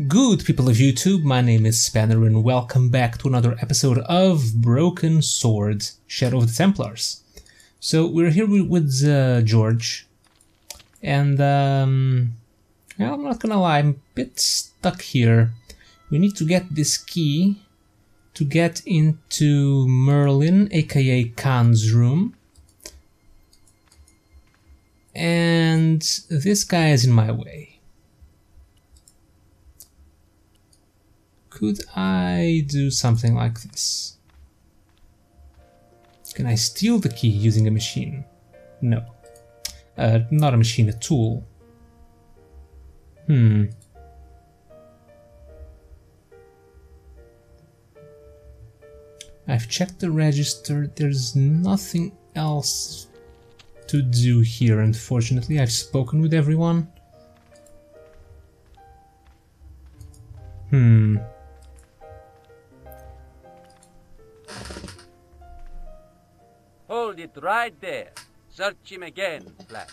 Good people of YouTube, my name is Spanner and welcome back to another episode of Broken Sword, Shadow of the Templars. So we're here with George, and well, I'm not gonna lie, I'm a bit stuck here. We need to get this key to get into Merlin, aka Khan's room. And this guy is in my way. Could I do something like this? Can I steal the key using a machine? No. Not a machine, a tool. I've checked the register, there's nothing else to do here, unfortunately. I've spoken with everyone. Hold it right there. Search him again, Black.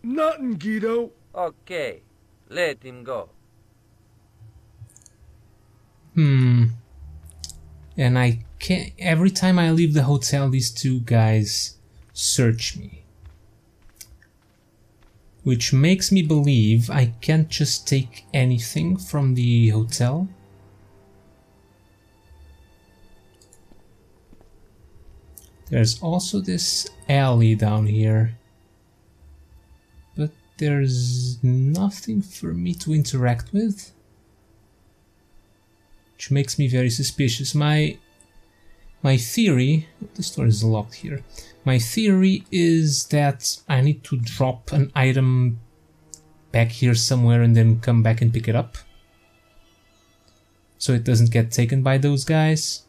Nothing, Guido. Okay, let him go. And I can't. Every time I leave the hotel, these two guys search me. Which makes me believe I can't just take anything from the hotel. There's also this alley down here. But there's nothing for me to interact with. Which makes me very suspicious. My theory... The door is locked here. My theory is that I need to drop an item back here somewhere and then come back and pick it up. So it doesn't get taken by those guys.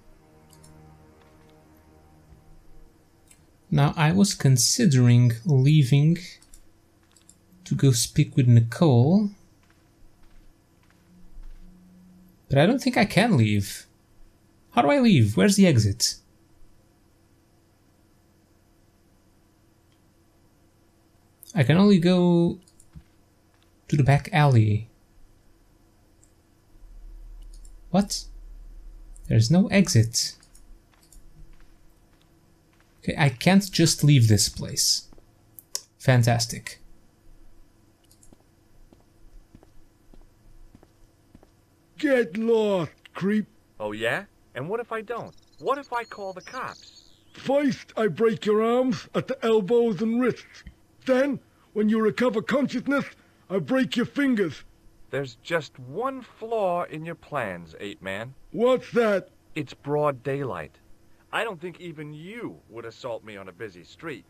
Now I was considering leaving to go speak with Nicole. But I don't think I can leave. How do I leave? Where's the exit? I can only go to the back alley. What? There's no exit. Okay, I can't just leave this place. Fantastic. Get lost, creep. Oh yeah? And what if I don't? What if I call the cops? First, I break your arms at the elbows and wrists. Then, when you recover consciousness, I break your fingers. There's just one flaw in your plans, Ape-Man. What's that? It's broad daylight. I don't think even you would assault me on a busy street.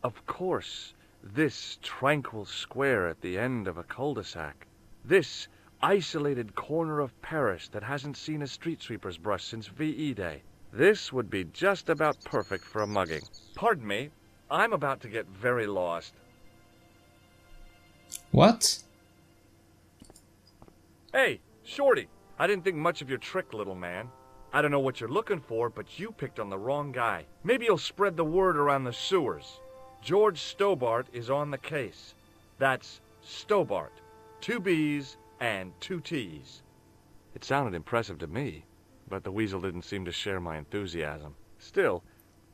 Of course, this tranquil square at the end of a cul-de-sac. This isolated corner of Paris that hasn't seen a street sweeper's brush since VE Day. This would be just about perfect for a mugging. Pardon me, I'm about to get very lost. What? Hey, Shorty, I didn't think much of your trick, little man. I don't know what you're looking for, but you picked on the wrong guy. Maybe you'll spread the word around the sewers. George Stobart is on the case. That's Stobart. 2 B's and 2 T's. It sounded impressive to me, but the weasel didn't seem to share my enthusiasm. Still,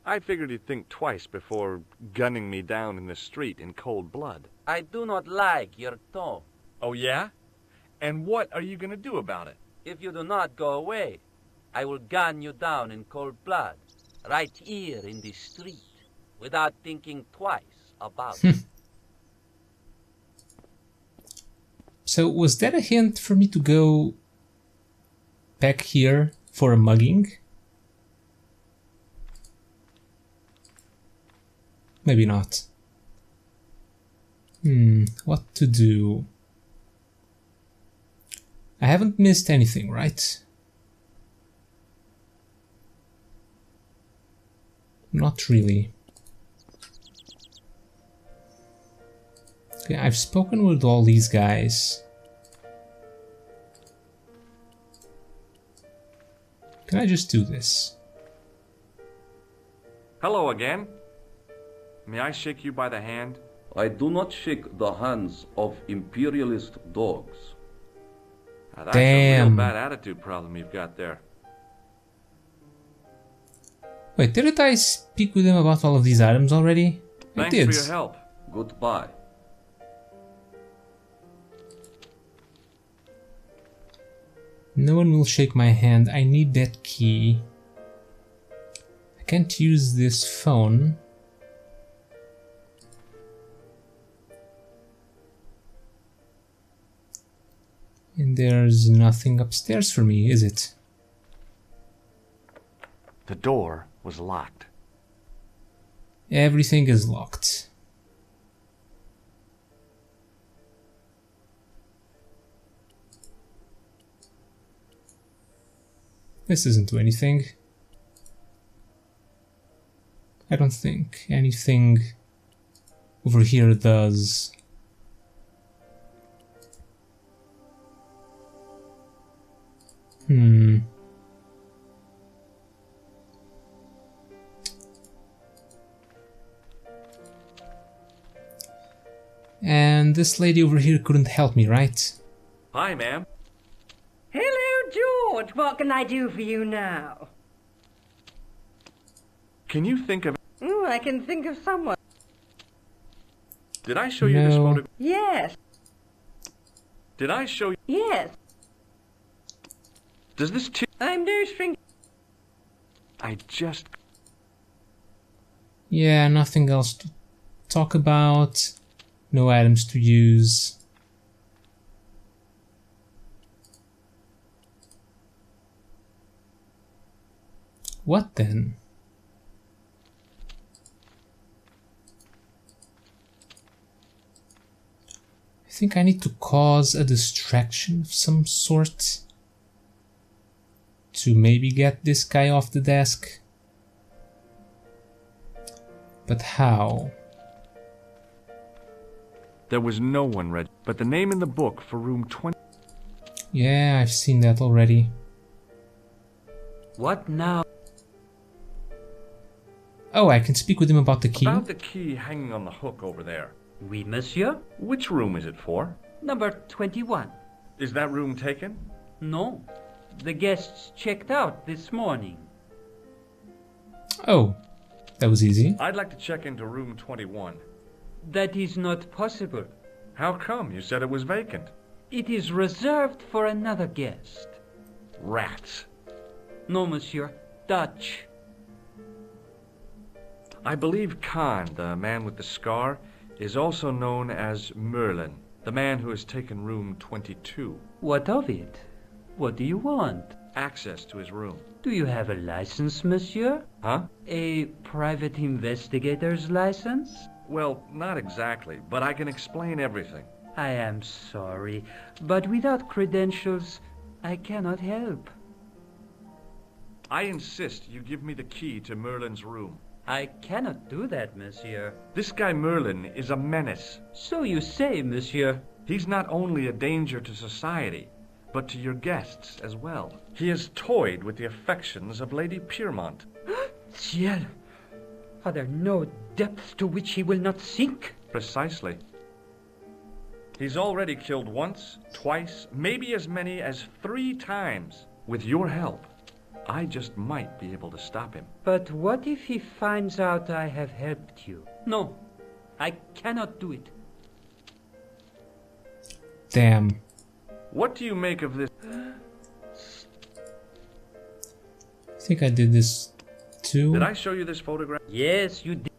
I figured he'd think twice before gunning me down in the street in cold blood. I do not like your tone. Oh yeah? And what are you gonna do about it? If you do not go away, I will gun you down in cold blood, right here in the street, without thinking twice about it. So was that a hint for me to go back here for a mugging? Maybe not. What to do? I haven't missed anything, right? Not really. Okay, I've spoken with all these guys. Can I just do this? Hello again. May I shake you by the hand? I do not shake the hands of imperialist dogs. Now, that's a real Damn. bad attitude problem you've got there. Wait, didn't I speak with him about all of these items already? I Thanks did. for your help. Goodbye. No one will shake my hand. I need that key. I can't use this phone. And there's nothing upstairs for me, is it? The door was locked. Everything is locked. This doesn't do anything. I don't think anything over here does. And this lady over here couldn't help me, right? Hi, ma'am. Hello, George. What can I do for you now? Can you think of... I can think of someone. Did I show you this No. photograph? Yes, Did I show you... yes. Does this... I'm no string. I just... Yeah, nothing else to talk about. No items to use. What then? I think I need to cause a distraction of some sort to maybe get this guy off the desk. But how? There was no one read, but the name in the book for room 20... Yeah, I've seen that already. What now? Oh, I can speak with him about the key. About the key hanging on the hook over there. Oui, monsieur. Which room is it for? Number 21. Is that room taken? No. The guests checked out this morning. Oh, that was easy. I'd like to check into room 21. That is not possible. How come? You said it was vacant. It is reserved for another guest. Rats. No, monsieur. Dutch. I believe Khan, the man with the scar, is also known as Merlin, the man who has taken room 22. What of it? What do you want? Access to his room. Do you have a license, monsieur? Huh? A private investigator's license? Well, not exactly, but I can explain everything. I am sorry, but without credentials, I cannot help. I insist you give me the key to Merlin's room. I cannot do that, monsieur. This guy Merlin is a menace. So you say, monsieur. He's not only a danger to society, but to your guests as well. He has toyed with the affections of Lady Piermont. Ciel! Are there no depths to which he will not sink? Precisely. He's already killed once, twice, maybe as many as 3 times. With your help, I just might be able to stop him. But what if he finds out I have helped you? No, I cannot do it. Damn. What do you make of this? I think I did this too. Did I show you this photograph? Yes, you did.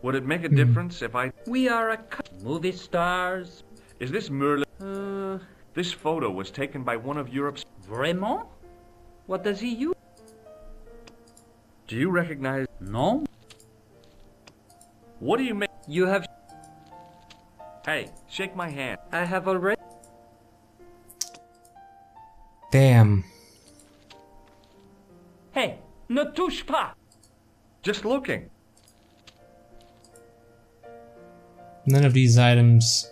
Would it make a difference if I... We are movie stars. Is this Merlin? This photo was taken by one of Europe's... Vraiment? What does he use? Do you recognize... No. What do you make... You have... Hey, shake my hand. I have already... Damn. Hey, ne touche pas! Just looking. None of these items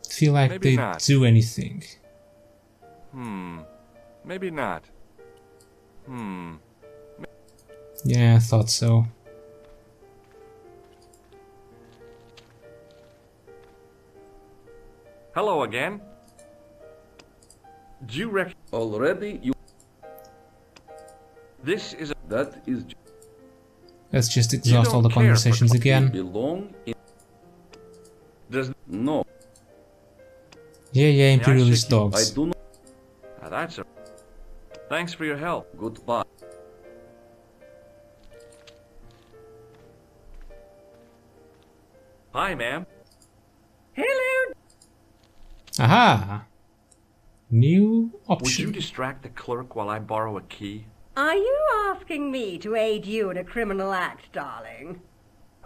feel like Maybe they not. do anything. Maybe not. Yeah, I thought so. Hello again. Do you reckon Already you... this is a... That is... Let's just You exhaust all don't the care for conversations again. belong in... Does... No, Yeah, imperialist shake you. I dogs. do not... Now that's a... Thanks for your help. Goodbye. Hi, ma'am. Hello. Aha! New Would you option. distract the clerk while I borrow a key? Are you asking me to aid you in a criminal act, darling?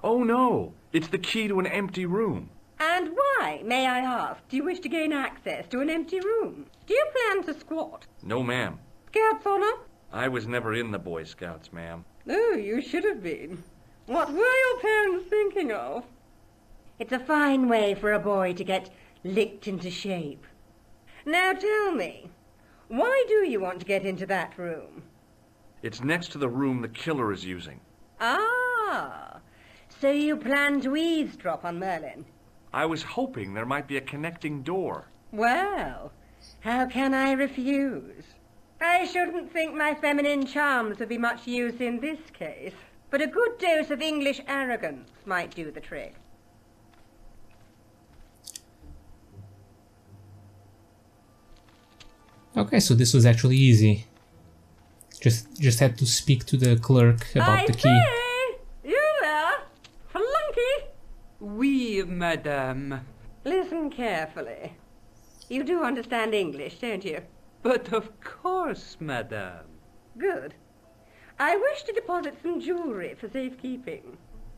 Oh no, it's the key to an empty room. And why, may I ask, do you wish to gain access to an empty room? Do you plan to squat? No, ma'am. Scouts honor? I was never in the Boy Scouts, ma'am. Oh, you should have been. What were your parents thinking of? It's a fine way for a boy to get licked into shape. Now tell me, why do you want to get into that room? It's next to the room the killer is using. Ah, so you plan to eavesdrop on Merlin? I was hoping there might be a connecting door. Well, how can I refuse? I shouldn't think my feminine charms would be much use in this case, but a good dose of English arrogance might do the trick. Okay, so this was actually easy. Just had to speak to the clerk about the key. Say, you there, flunky? Oui, madame. Listen carefully. You do understand English, don't you? But of course, madame. Good. I wish to deposit some jewelry for safekeeping.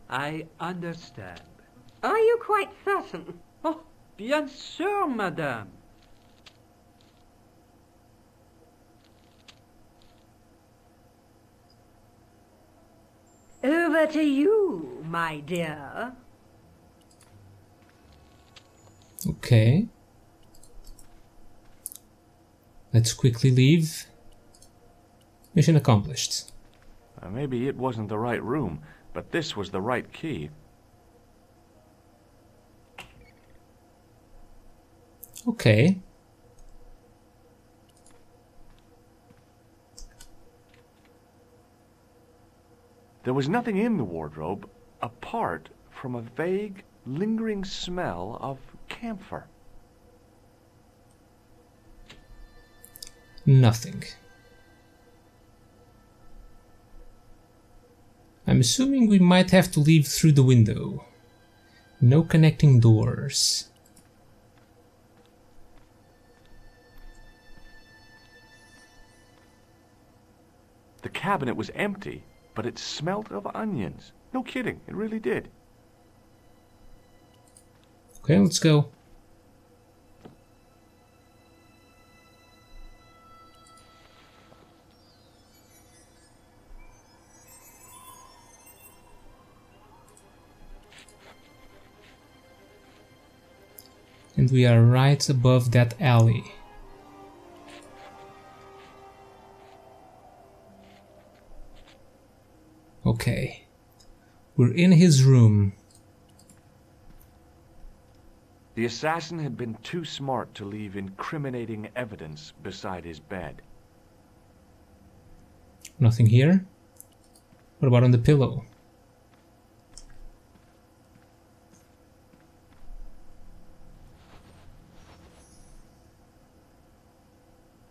I understand. Are you quite certain? Oh, bien sûr, madame. Over to you, my dear. Okay. Let's quickly leave. Mission accomplished. Maybe it wasn't the right room, but this was the right key. Okay. There was nothing in the wardrobe apart from a vague, lingering smell of camphor. Nothing. I'm assuming we might have to leave through the window. No connecting doors. The cabinet was empty, but it smelt of onions. No kidding, it really did. Okay, let's go. And we are right above that alley. Okay. We're in his room. The assassin had been too smart to leave incriminating evidence beside his bed. Nothing here. What about on the pillow?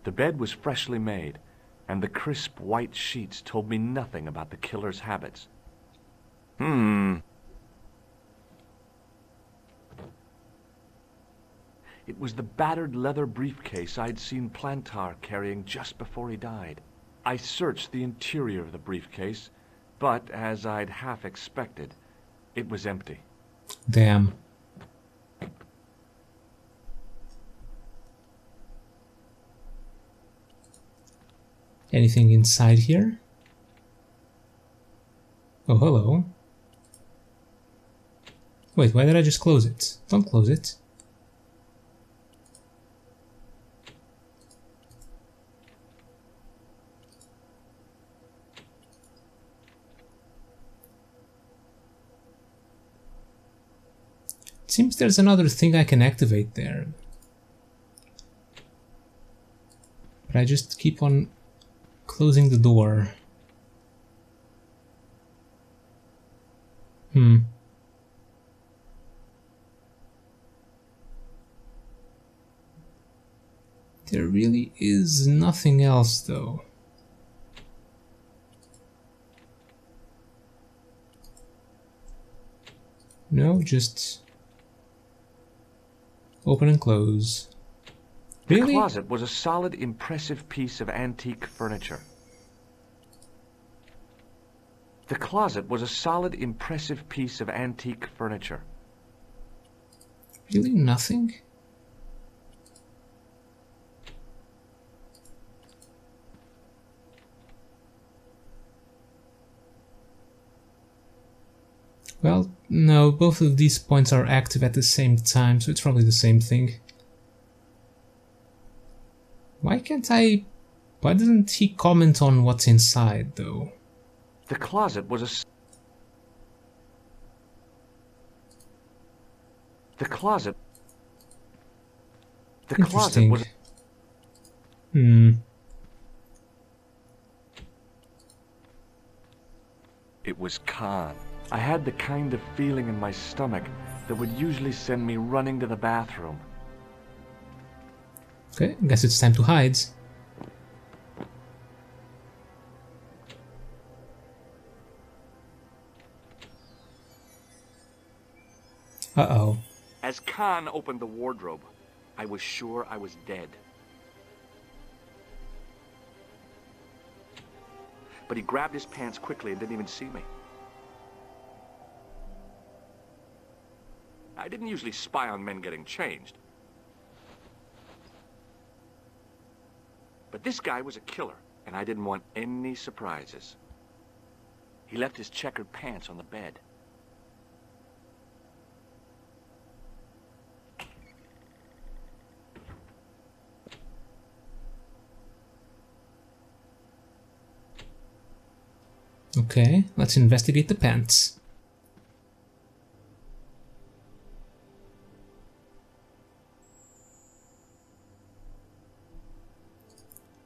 The bed was freshly made, and the crisp white sheets told me nothing about the killer's habits. It was the battered leather briefcase I'd seen Plantar carrying just before he died. I searched the interior of the briefcase, but as I'd half expected, it was empty. Damn. Anything inside here? Oh, hello. Wait, why did I just close it? Don't close it. It seems there's another thing I can activate there. I just keep on closing the door. There really is nothing else, though. No, just open and close. Really? The closet was a solid, impressive piece of antique furniture. The closet was a solid, impressive piece of antique furniture. Really nothing? Well, no, both of these points are active at the same time, so it's probably the same thing. Why doesn't he comment on what's inside, though? The closet was a... The closet Interesting. was... It was Khan. I had the kind of feeling in my stomach that would usually send me running to the bathroom. Okay, I guess it's time to hide. Uh-oh. As Khan opened the wardrobe, I was sure I was dead. But he grabbed his pants quickly and didn't even see me. I didn't usually spy on men getting changed. But this guy was a killer, and I didn't want any surprises. He left his checkered pants on the bed. Okay, let's investigate the pants.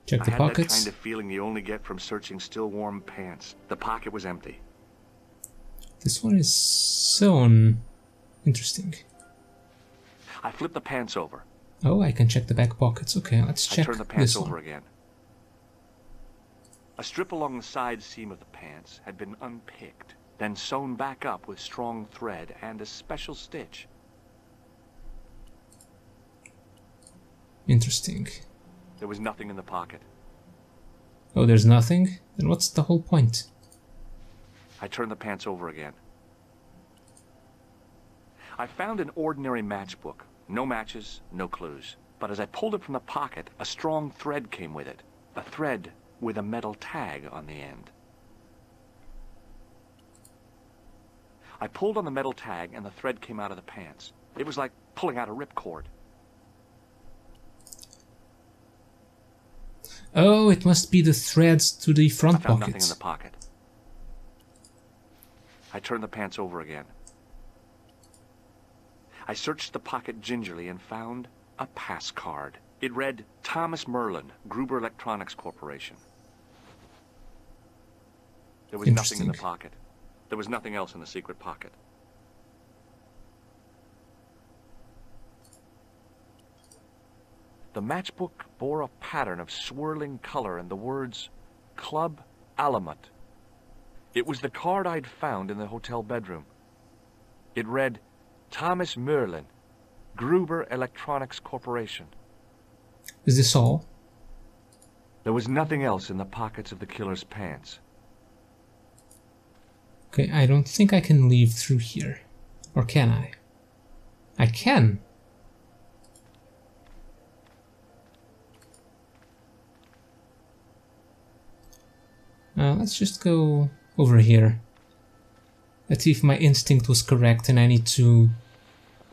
Check the I had pockets. that kind of feeling you only get from searching still warm pants. The pocket was empty. This one is so interesting. I flipped the pants over. Oh, I can check the back pockets. Okay, let's I check turned the pants this over one. again. A strip along the side seam of the pants had been unpicked, then sewn back up with strong thread and a special stitch. Interesting. There was nothing in the pocket. Oh, there's nothing? Then what's the whole point? I turned the pants over again. I found an ordinary matchbook. No matches, no clues. But as I pulled it from the pocket, a strong thread came with it. A thread with a metal tag on the end. I pulled on the metal tag and the thread came out of the pants. It was like pulling out a ripcord. Oh, it must be the threads to the I front found nothing in pockets. the pocket. I turned the pants over again. I searched the pocket gingerly and found a pass card. It read, Thomas Merlin, Gruber Electronics Corporation. There was nothing in the Interesting. pocket. There was nothing else in the secret pocket. The matchbook bore a pattern of swirling color and the words, Club Alamut. It was the card I'd found in the hotel bedroom. It read, Thomas Merlin, Gruber Electronics Corporation. Is this all? There was nothing else in the pockets of the killer's pants. Okay, I don't think I can leave through here. Or can I? I can! Let's just go over here. Let's see if my instinct was correct and I need to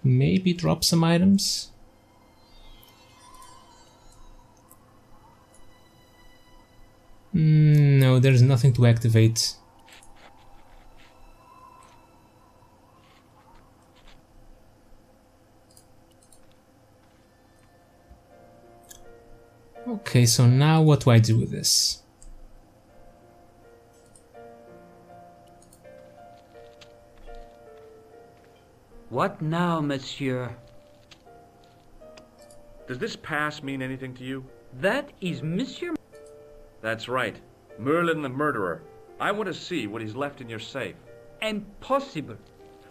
maybe drop some items. No, there's nothing to activate. Okay, so now what do I do with this? What now, monsieur? Does this pass mean anything to you? That is Monsieur... That's right. Merlin the murderer. I want to see what he's left in your safe. Impossible.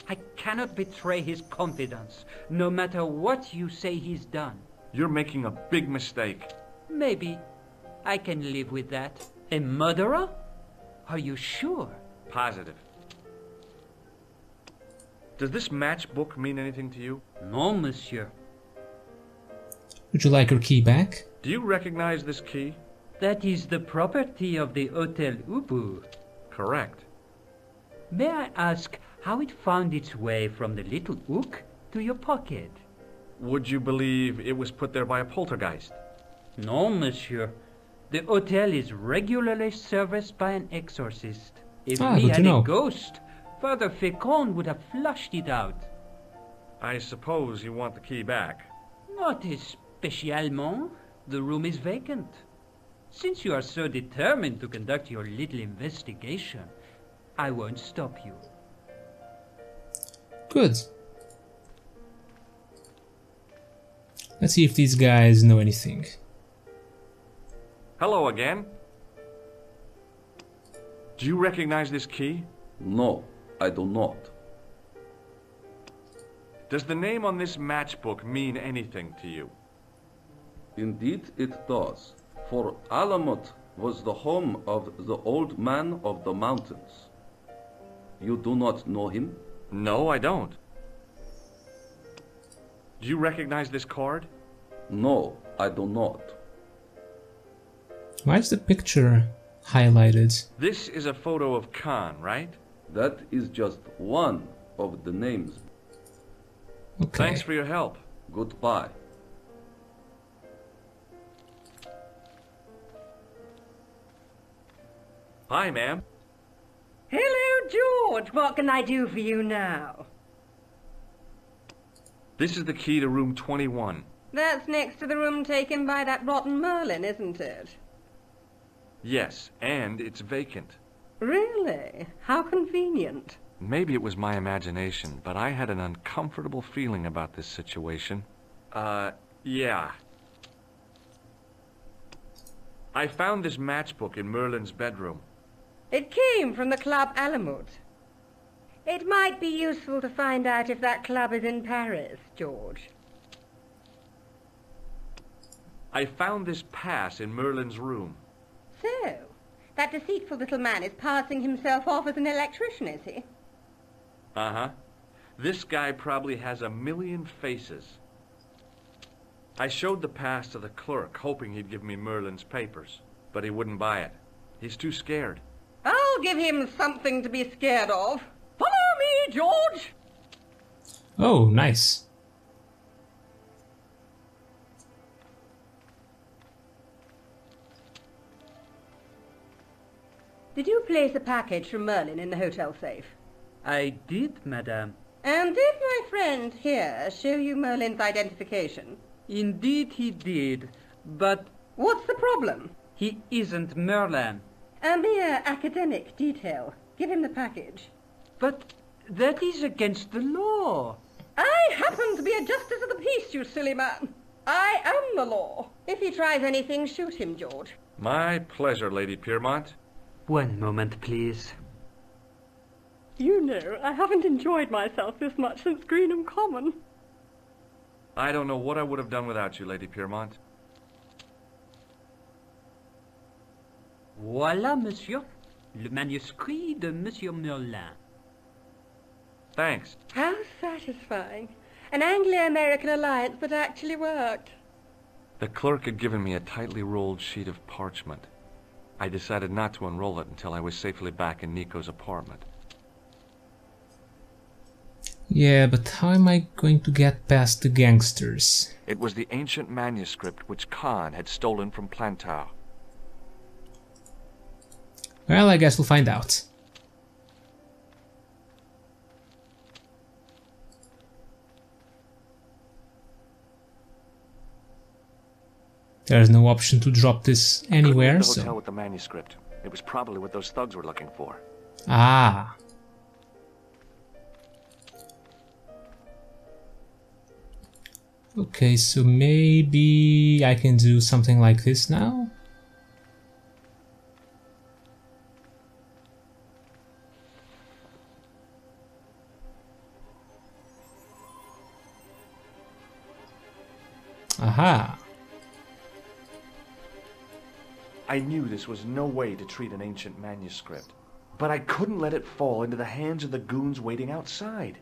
I cannot betray his confidence, no matter what you say he's done. You're making a big mistake. Maybe I can live with that. A murderer? Are you sure? Positive. Does this matchbook mean anything to you? No, monsieur. Would you like your key back? Do you recognize this key? That is the property of the Hotel Ubu. Correct. May I ask how it found its way from the little hook to your pocket? Would you believe it was put there by a poltergeist? No, monsieur. The hotel is regularly serviced by an exorcist. If we good to had know. a ghost, Father Fécond would have flushed it out. I suppose you want the key back. Not especiellement. The room is vacant. Since you are so determined to conduct your little investigation, I won't stop you. Good. Let's see if these guys know anything. Hello again. Do you recognize this key? No, I do not. Does the name on this matchbook mean anything to you? Indeed it does, for Alamut was the home of the old man of the mountains. You do not know him? No, I don't. Do you recognize this card? No, I do not. Why is the picture highlighted? This is a photo of Khan, right? That is just one of the names. Okay. Thanks for your help. Goodbye. Hi, ma'am. Hello, George. What can I do for you now? This is the key to room 21. That's next to the room taken by that rotten Merlin, isn't it? Yes, and it's vacant. Really? How convenient. Maybe it was my imagination, but I had an uncomfortable feeling about this situation. Yeah. I found this matchbook in Merlin's bedroom. It came from the Club Alamut. It might be useful to find out if that club is in Paris, George. I found this pass in Merlin's room. So, that deceitful little man is passing himself off as an electrician, is he? Uh-huh. This guy probably has a million faces. I showed the pass to the clerk, hoping he'd give me Merlin's papers, but he wouldn't buy it. He's too scared. I'll give him something to be scared of. Follow me, George! Oh, nice. Did you place a package from Merlin in the hotel safe? I did, madame. And did my friend here show you Merlin's identification? Indeed he did, but What's the problem? he isn't Merlin. A mere academic detail. Give him the package. But that is against the law. I happen to be a justice of the peace, you silly man. I am the law. If he tries anything, shoot him, George. My pleasure, Lady Piermont. One moment, please. You know, I haven't enjoyed myself this much since Greenham Common. I don't know what I would have done without you, Lady Piermont. Voilà, monsieur. Le manuscrit de Monsieur Merlin. Thanks. How satisfying. An Anglo-American alliance that actually worked. The clerk had given me a tightly rolled sheet of parchment. I decided not to unroll it until I was safely back in Nico's apartment. Yeah, but how am I going to get past the gangsters? It was the ancient manuscript which Khan had stolen from Plantar. Well, I guess we'll find out. There's no option to drop this anywhere, the so... hotel with the manuscript. It was probably what those thugs were looking for. Ah. Okay, so maybe I can do something like this now? Aha. I knew this was no way to treat an ancient manuscript, but I couldn't let it fall into the hands of the goons waiting outside.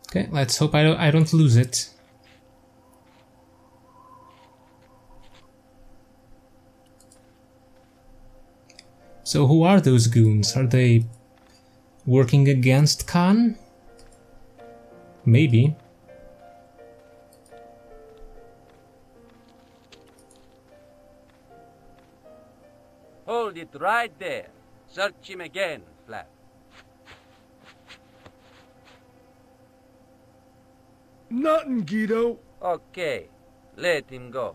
Okay, let's hope I don't lose it. So who are those goons? Are they working against Khan? Maybe. Hold it right there. Search him again, Flap. Nothing, Guido. Okay, let him go.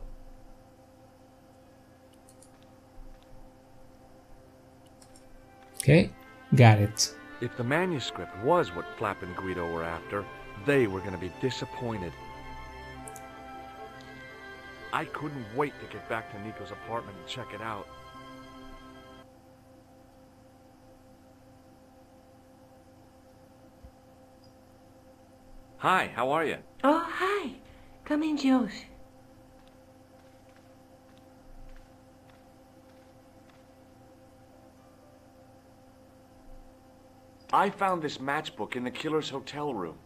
Okay, got it. If the manuscript was what Flap and Guido were after, they were going to be disappointed. I couldn't wait to get back to Nico's apartment and check it out. Hi, how are you? Oh, hi. Come in, Josh. I found this matchbook in the killer's hotel room.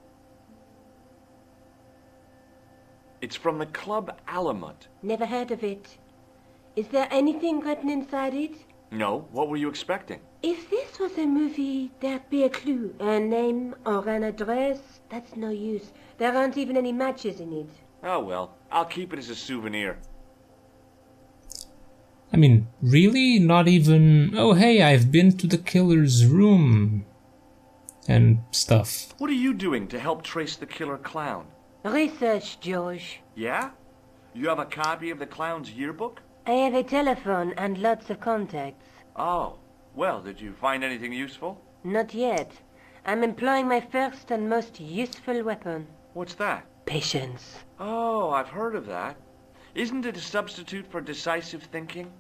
It's from the Club Alamut. Never heard of it. Is there anything written inside it? No, what were you expecting? If this was a movie, there'd be a clue. A name or an address. That's no use. There aren't even any matches in it. Oh well, I'll keep it as a souvenir. I mean, really? Not even... Oh, hey, I've been to the killer's room. And stuff. What are you doing to help trace the killer clown? Research, Josh. Yeah? You have a copy of the clown's yearbook? I have a telephone and lots of contacts. Oh, well, did you find anything useful? Not yet. I'm employing my first and most useful weapon. What's that? Patience. Oh, I've heard of that. Isn't it a substitute for decisive thinking?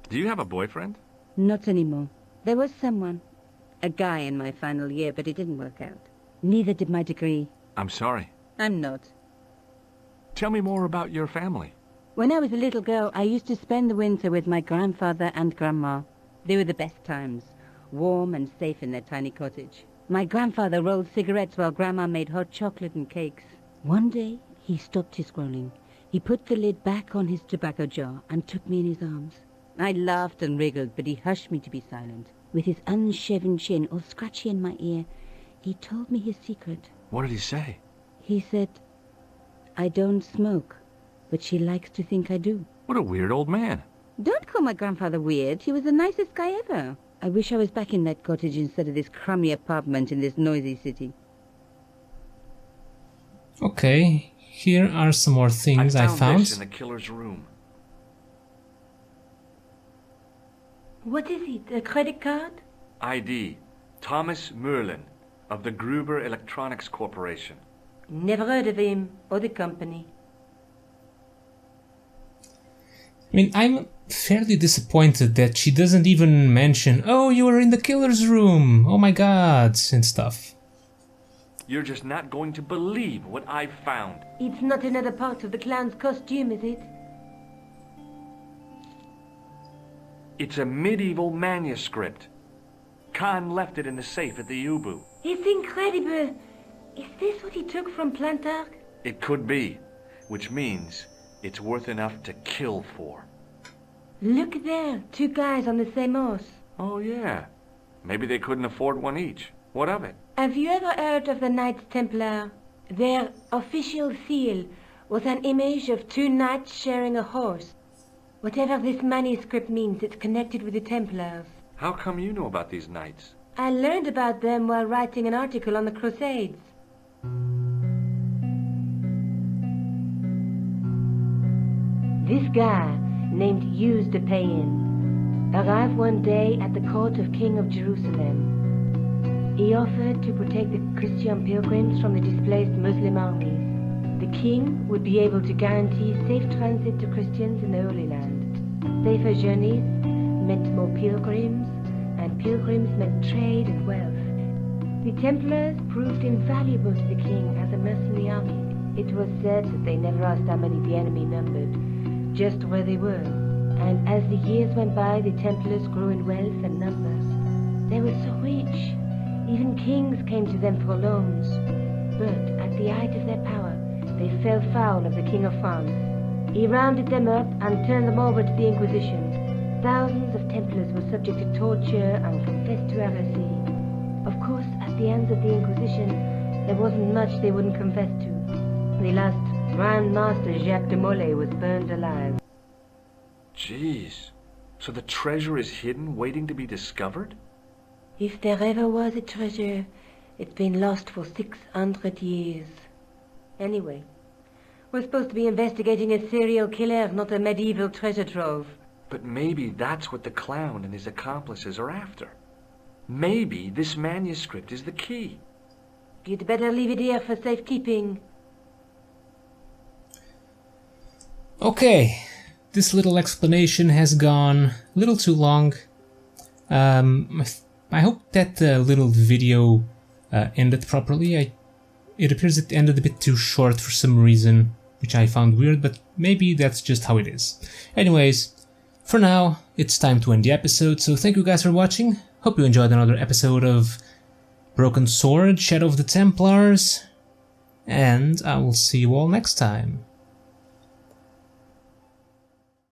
Do you have a boyfriend? Not anymore. There was someone. A guy in my final year, but it didn't work out. Neither did my degree. I'm sorry. I'm not. Tell me more about your family. When I was a little girl, I used to spend the winter with my grandfather and grandma. They were the best times, warm and safe in their tiny cottage. My grandfather rolled cigarettes while grandma made hot chocolate and cakes. One day, he stopped his rolling. He put the lid back on his tobacco jar and took me in his arms. I laughed and wriggled, but he hushed me to be silent. With his unshaven chin all scratchy in my ear, he told me his secret. What did he say? He said, I don't smoke, but she likes to think I do. What a weird old man. Don't call my grandfather weird. He was the nicest guy ever. I wish I was back in that cottage instead of this crummy apartment in this noisy city. Okay, here are some more things I found. This in the killer's room. What is it? A credit card? ID. Thomas Merlin of the Gruber Electronics Corporation. Never heard of him or the company. I mean, I'm fairly disappointed that she doesn't even mention, oh, you were in the killer's room, oh my god, and stuff. You're just not going to believe what I've found. It's not another part of the clown's costume, is it? It's a medieval manuscript. Khan left it in the safe at the U-Boot. It's incredible. Is this what he took from Plantark? It could be, which means it's worth enough to kill for. Look there, two guys on the same horse. Oh, yeah. Maybe they couldn't afford one each. What of it? Have you ever heard of the Knights Templar? Their official seal was an image of two knights sharing a horse. Whatever this manuscript means, it's connected with the Templars. How come you know about these knights? I learned about them while writing an article on the Crusades. This guy, named Hughes de Payen, arrived one day at the court of King of Jerusalem. He offered to protect the Christian pilgrims from the displaced Muslim armies. The king would be able to guarantee safe transit to Christians in the Holy Land. Safer journeys meant more pilgrims, and pilgrims meant trade and wealth. The Templars proved invaluable to the king as a mercenary army. It was said that they never asked how many the enemy numbered, just where they were. And as the years went by, the Templars grew in wealth and numbers. They were so rich, even kings came to them for loans. But at the height of their power, they fell foul of the King of France. He rounded them up and turned them over to the Inquisition. Thousands of Templars were subject to torture and confessed to heresy. Of course, at the hands of the Inquisition, there wasn't much they wouldn't confess to. The last Grand Master Jacques de Molay was burned alive. Jeez. So the treasure is hidden, waiting to be discovered? If there ever was a treasure, it's been lost for 600 years. Anyway, we're supposed to be investigating a serial killer, not a medieval treasure trove. But maybe that's what the clown and his accomplices are after. Maybe this manuscript is the key. You'd better leave it here for safekeeping. Okay, this little explanation has gone a little too long. I hope that the little video ended properly. It appears it ended a bit too short for some reason, which I found weird, but maybe that's just how it is. Anyways, for now, it's time to end the episode, so thank you guys for watching. Hope you enjoyed another episode of Broken Sword, Shadow of the Templars, and I will see you all next time.